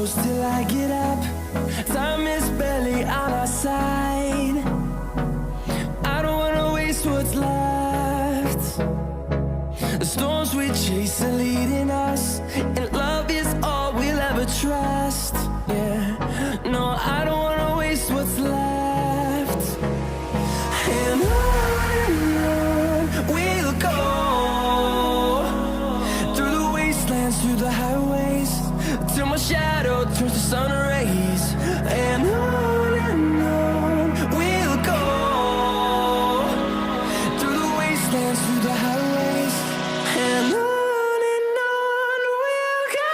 close till I get up. Time is barely on our side. I don't wanna waste what's left. The storms we chase are leading us, and love is all we'll ever trust. Yeah, no, I don't wanna waste what's left. And on we'll go, through the wastelands, through the highways, till my shadow turns to sun rays. And on we'll go, through the wastelands, through the highways, and on we'll go.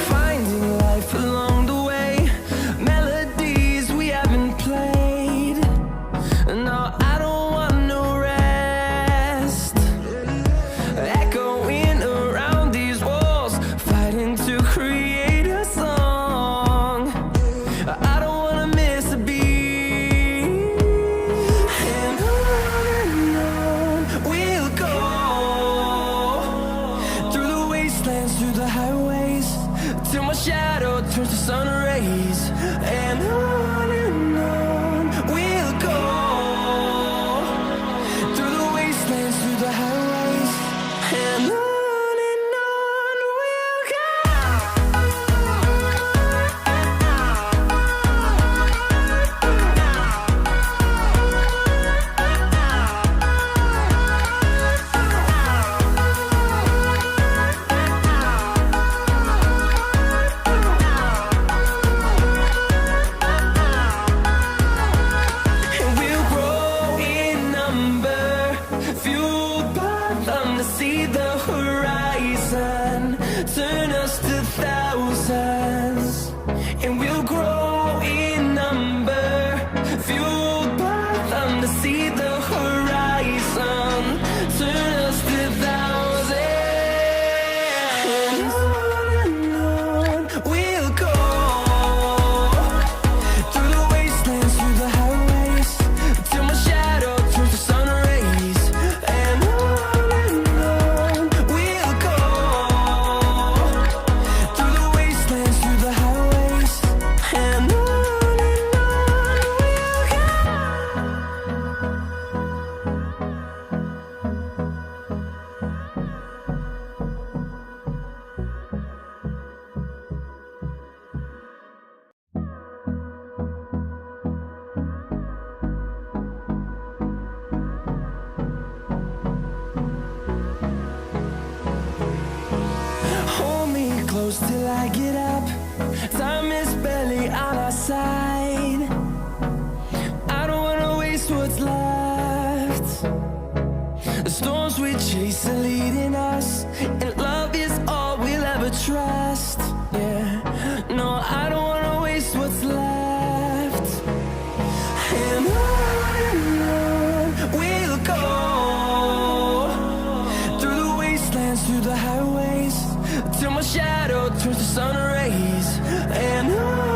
Finding life along the way, melodies we haven't played. No, I don't want no rest. Echoing around these walls, fighting to create a song. I don't wanna miss a beat. And on we'll go, through the wastelands, through the highways, till my shadow turns to sun rays. And on we'll go, through the wastelands, through the highways, and on we'll go. And we'll grow in number, fueled by them to see the horizon, turn us to thousands. And we'll grow in number, fueled by them to see the horizon, turn us to thousands. And on we'll go, through the wastelands, through the highways, till my shadow turns to sun rays. And on we'll go, through the wastelands, through the highways, and on we'll go. Hold me close till I get up. Time is barely on our side. I don't wanna waste what's left. The storms we chase are leading us, and love is all we'll ever trust. Yeah, no, I don't wanna waste what's left. And on we'll go, through the wastelands, through the highways, till my shadow turns to sun rays. And on